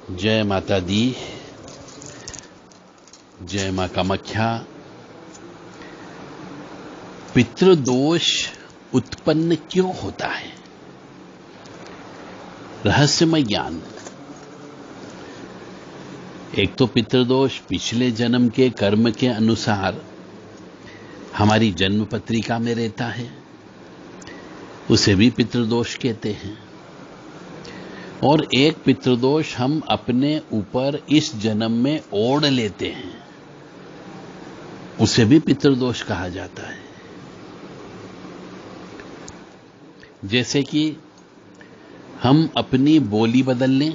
जय माता दी, जय मां कामाख्या। पितृदोष उत्पन्न क्यों होता है? रहस्यमय ज्ञान। एक तो पितृदोष पिछले जन्म के कर्म के अनुसार हमारी जन्म पत्रिका में रहता है, उसे भी पितृदोष कहते हैं। और एक पितृदोष हम अपने ऊपर इस जन्म में ओढ़ लेते हैं, उसे भी पितृदोष कहा जाता है। जैसे कि हम अपनी बोली बदल लें,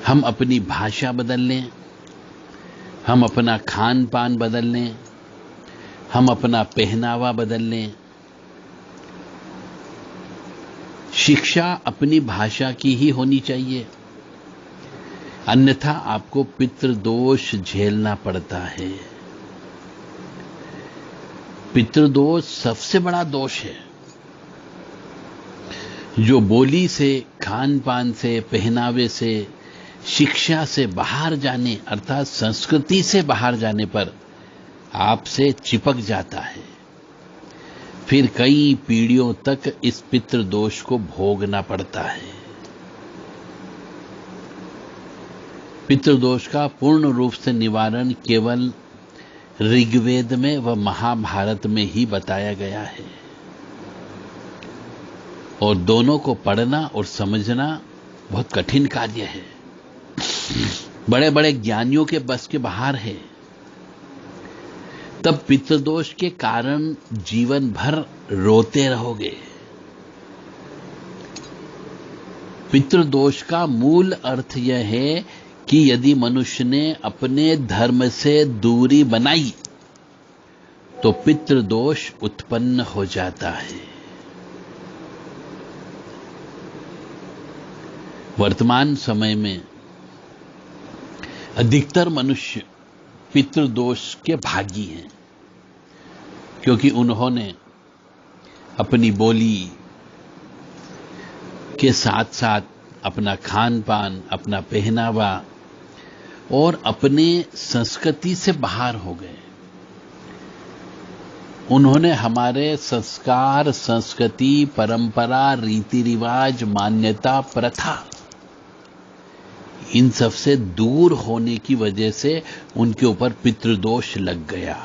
हम अपनी भाषा बदल लें, हम अपना खान पान बदल लें, हम अपना पहनावा बदल लें, शिक्षा अपनी भाषा की ही होनी चाहिए, अन्यथा आपको पितृदोष झेलना पड़ता है। पितृदोष सबसे बड़ा दोष है, जो बोली से, खान पान से, पहनावे से, शिक्षा से बाहर जाने अर्थात संस्कृति से बाहर जाने पर आपसे चिपक जाता है। फिर कई पीढ़ियों तक इस पितृदोष को भोगना पड़ता है। पितृदोष का पूर्ण रूप से निवारण केवल ऋग्वेद में व महाभारत में ही बताया गया है, और दोनों को पढ़ना और समझना बहुत कठिन कार्य है, बड़े बड़े ज्ञानियों के बस के बाहर है। तब पितृदोष के कारण जीवन भर रोते रहोगे। पितृदोष का मूल अर्थ यह है कि यदि मनुष्य ने अपने धर्म से दूरी बनाई तो पितृदोष उत्पन्न हो जाता है। वर्तमान समय में अधिकतर मनुष्य पितृदोष के भागी हैं, क्योंकि उन्होंने अपनी बोली के साथ साथ अपना खान पान, अपना पहनावा और अपने संस्कृति से बाहर हो गए। उन्होंने हमारे संस्कार, संस्कृति, परंपरा, रीति रिवाज, मान्यता, प्रथा, इन सब से दूर होने की वजह से उनके ऊपर पितृदोष लग गया।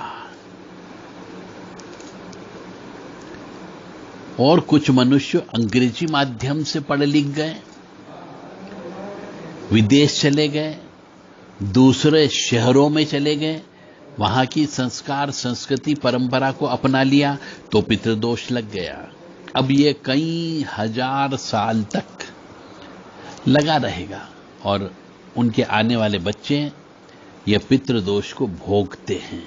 और कुछ मनुष्य अंग्रेजी माध्यम से पढ़ लिख गए, विदेश चले गए, दूसरे शहरों में चले गए, वहां की संस्कार, संस्कृति, परंपरा को अपना लिया तो पितृदोष लग गया। अब ये कई हजार साल तक लगा रहेगा और उनके आने वाले बच्चे ये पितृदोष को भोगते हैं।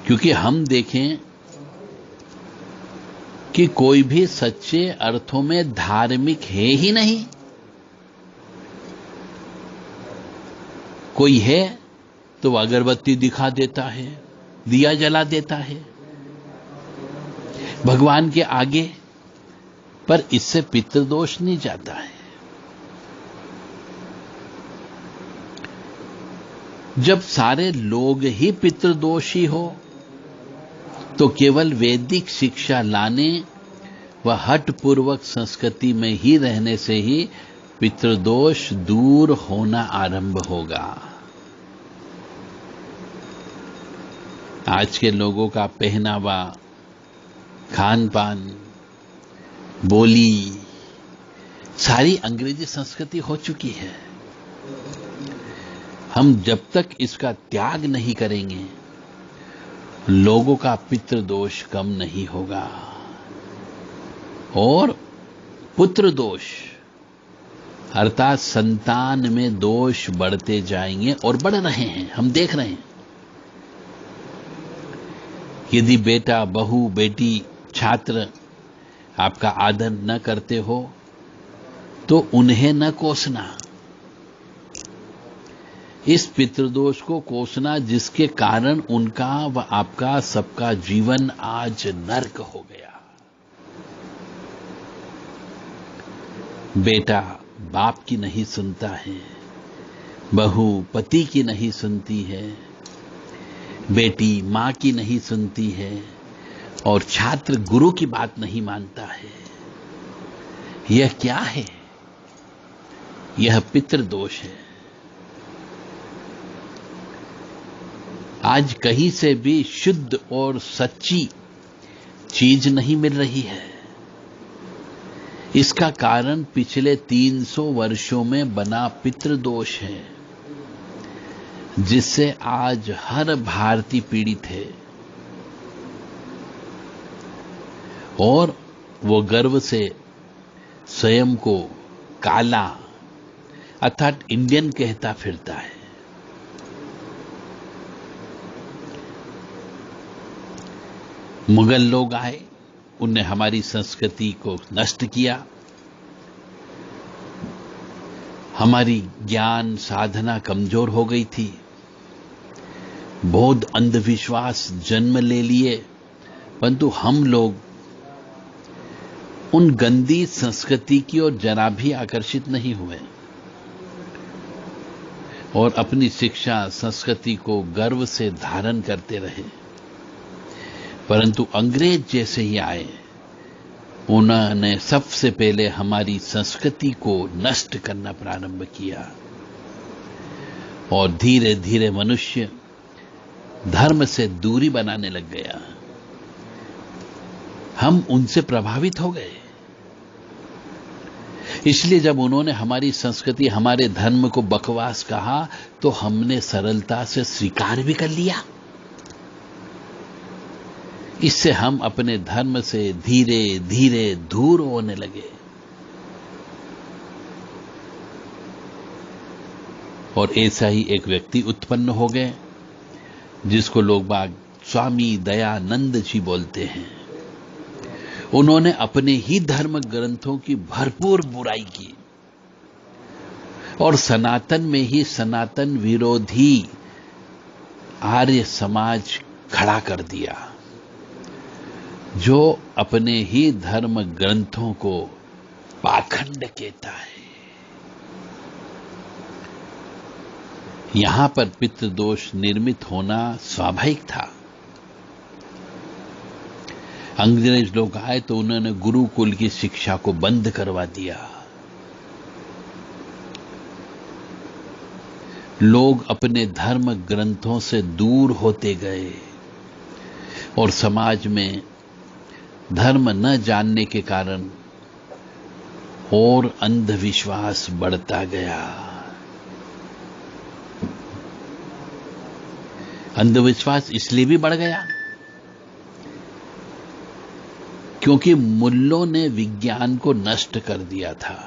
क्योंकि हम देखें कि कोई भी सच्चे अर्थों में धार्मिक है ही नहीं। कोई है तो अगरबत्ती दिखा देता है, दिया जला देता है भगवान के आगे, पर इससे पितृदोष नहीं जाता है। जब सारे लोग ही पितृदोषी हो तो केवल वैदिक शिक्षा लाने व हठपूर्वक संस्कृति में ही रहने से ही पितृदोष दूर होना आरंभ होगा। आज के लोगों का पहनावा, खान पान, बोली सारी अंग्रेजी संस्कृति हो चुकी है। हम जब तक इसका त्याग नहीं करेंगे, लोगों का पितृदोष कम नहीं होगा। और पुत्र दोष अर्थात संतान में दोष बढ़ते जाएंगे और बढ़ रहे हैं, हम देख रहे हैं। यदि बेटा, बहू, बेटी, छात्र आपका आदर न करते हो तो उन्हें न कोसना। इस पितृदोष को कोसना जिसके कारण उनका व आपका सबका जीवन आज नर्क हो गया। बेटा बाप की नहीं सुनता है, बहू पति की नहीं सुनती है, बेटी मां की नहीं सुनती है और छात्र गुरु की बात नहीं मानता है। यह क्या है? यह पितृदोष है। आज कहीं से भी शुद्ध और सच्ची चीज नहीं मिल रही है। इसका कारण पिछले 300 वर्षों में बना पितृदोष है, जिससे आज हर भारतीय पीड़ित है। और वो गर्व से स्वयं को काला अर्थात इंडियन कहता फिरता है। मुगल लोग आए, उनने हमारी संस्कृति को नष्ट किया, हमारी ज्ञान साधना कमजोर हो गई थी, बहुत अंधविश्वास जन्म ले लिए, परंतु हम लोग उन गंदी संस्कृति की ओर जरा भी आकर्षित नहीं हुए और अपनी शिक्षा संस्कृति को गर्व से धारण करते रहे। परंतु अंग्रेज जैसे ही आए, उन्होंने सबसे पहले हमारी संस्कृति को नष्ट करना प्रारंभ किया और धीरे धीरे मनुष्य धर्म से दूरी बनाने लग गया। हम उनसे प्रभावित हो गए। इसलिए जब उन्होंने हमारी संस्कृति, हमारे धर्म को बकवास कहा, तो हमने सरलता से स्वीकार भी कर लिया। इससे हम अपने धर्म से धीरे धीरे दूर होने लगे और ऐसा ही एक व्यक्ति उत्पन्न हो गए जिसको लोग बाग स्वामी दयानंद जी बोलते हैं। उन्होंने अपने ही धर्म ग्रंथों की भरपूर बुराई की और सनातन में ही सनातन विरोधी आर्य समाज खड़ा कर दिया, जो अपने ही धर्म ग्रंथों को पाखंड कहता है। यहां पर पितृदोष निर्मित होना स्वाभाविक था। अंग्रेज लोग आए तो उन्होंने गुरुकुल की शिक्षा को बंद करवा दिया। लोग अपने धर्म ग्रंथों से दूर होते गए और समाज में धर्म न जानने के कारण और अंधविश्वास बढ़ता गया। अंधविश्वास इसलिए भी बढ़ गया क्योंकि मुल्लों ने विज्ञान को नष्ट कर दिया था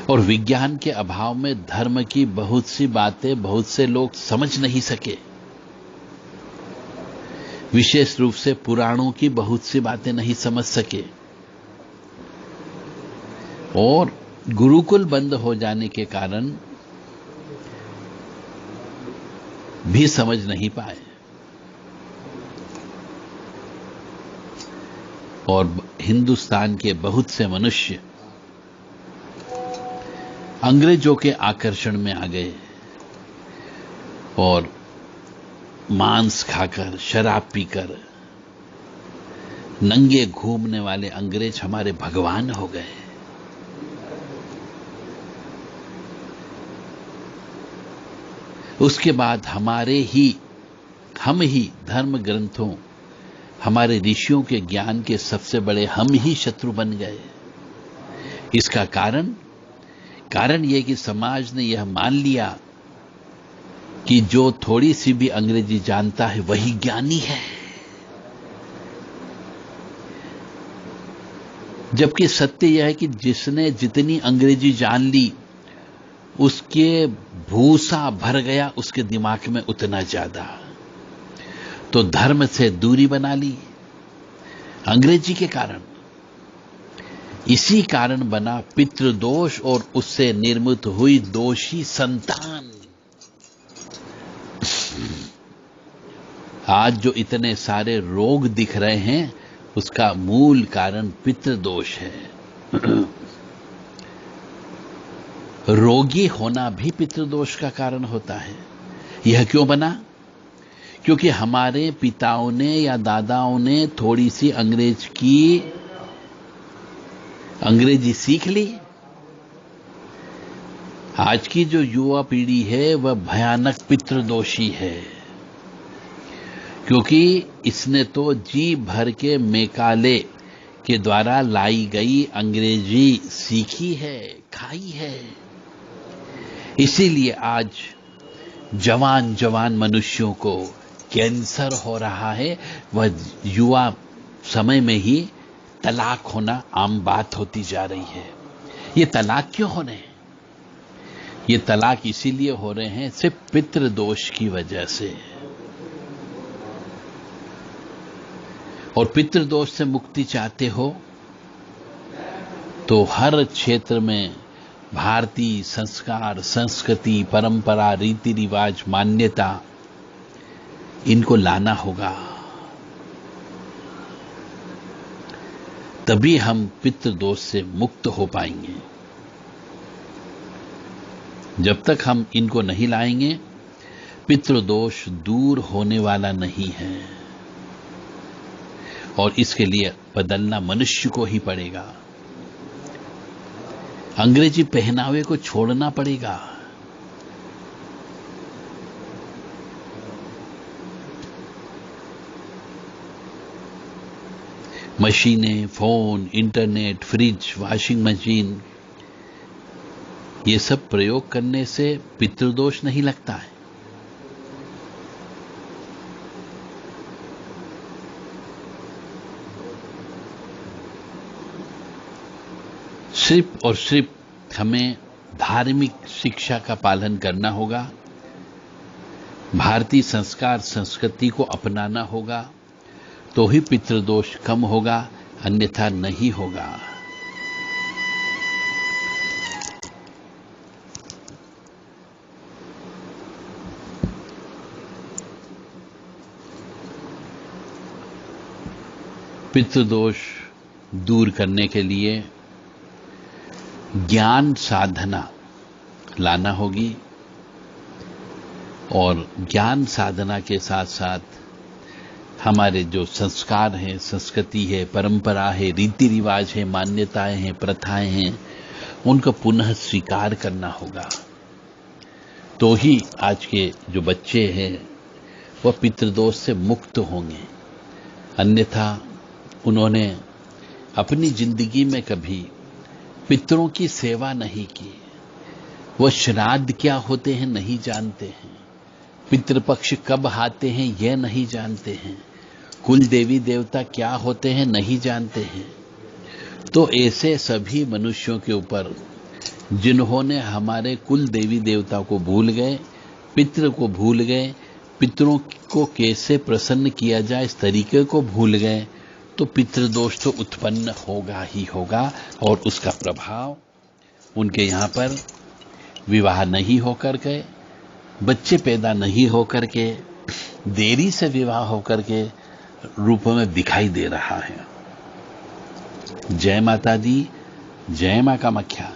और विज्ञान के अभाव में धर्म की बहुत सी बातें बहुत से लोग समझ नहीं सके। विशेष रूप से पुराणों की बहुत सी बातें नहीं समझ सके और गुरुकुल बंद हो जाने के कारण भी समझ नहीं पाए और हिंदुस्तान के बहुत से मनुष्य अंग्रेजों के आकर्षण में आ गए और मांस खाकर, शराब पीकर नंगे घूमने वाले अंग्रेज हमारे भगवान हो गए। उसके बाद हम ही धर्म ग्रंथों, हमारे ऋषियों के ज्ञान के सबसे बड़े हम ही शत्रु बन गए। इसका कारण यह कि समाज ने यह मान लिया कि जो थोड़ी सी भी अंग्रेजी जानता है वही ज्ञानी है, जबकि सत्य यह है कि जिसने जितनी अंग्रेजी जान ली उसके भूसा भर गया उसके दिमाग में उतना ज्यादा, तो धर्म से दूरी बना ली अंग्रेजी के कारण। इसी कारण बना पितृदोष और उससे निर्मित हुई दोषी संतान। आज जो इतने सारे रोग दिख रहे हैं उसका मूल कारण पितृदोष है। रोगी होना भी पितृदोष का कारण होता है। यह क्यों बना? क्योंकि हमारे पिताओं ने या दादाओं ने थोड़ी सी अंग्रेजी सीख ली। आज की जो युवा पीढ़ी है वह भयानक पितृदोषी है, क्योंकि इसने तो जी भर के मेकाले के द्वारा लाई गई अंग्रेजी सीखी है, खाई है। इसीलिए आज जवान जवान मनुष्यों को कैंसर हो रहा है। वह युवा समय में ही तलाक होना आम बात होती जा रही है। ये तलाक क्यों हो रहे हैं? ये तलाक इसीलिए हो रहे हैं सिर्फ पितृदोष की वजह से। और पितृदोष से मुक्ति चाहते हो तो हर क्षेत्र में भारतीय संस्कार, संस्कृति, परंपरा, रीति रिवाज, मान्यता, इनको लाना होगा। तभी हम पितृदोष से मुक्त हो पाएंगे। जब तक हम इनको नहीं लाएंगे, पितृदोष दूर होने वाला नहीं है। और इसके लिए बदलना मनुष्य को ही पड़ेगा। अंग्रेजी पहनावे को छोड़ना पड़ेगा। मशीनें, phone, internet, fridge, washing machine, ये सब प्रयोग करने से पितृदोष नहीं लगता है। सिर्फ और सिर्फ हमें धार्मिक शिक्षा का पालन करना होगा, भारतीय संस्कार संस्कृति को अपनाना होगा, तो ही पितृदोष कम होगा, अन्यथा नहीं होगा। पितृदोष दूर करने के लिए ज्ञान साधना लाना होगी, और ज्ञान साधना के साथ साथ हमारे जो संस्कार हैं, संस्कृति है, परंपरा है, रीति रिवाज है, मान्यताएं हैं, प्रथाएं हैं, उनको पुनः स्वीकार करना होगा। तो ही आज के जो बच्चे हैं वह पितृदोष से मुक्त होंगे। अन्यथा उन्होंने अपनी जिंदगी में कभी पितरों की सेवा नहीं की। वह श्राद्ध क्या होते हैं नहीं जानते हैं, पितृपक्ष कब आते हैं यह नहीं जानते हैं, कुल देवी देवता क्या होते हैं नहीं जानते हैं। तो ऐसे सभी मनुष्यों के ऊपर जिन्होंने हमारे कुल देवी देवता को भूल गए, पितृ को भूल गए, पितरों को कैसे प्रसन्न किया जाए इस तरीके को भूल गए, तो पितृदोष तो उत्पन्न होगा ही होगा। और उसका प्रभाव उनके यहाँ पर विवाह नहीं होकर के, बच्चे पैदा नहीं होकर के, देरी से विवाह होकर के रूप में दिखाई दे रहा है। जय माता दी, जय मां कामाख्या।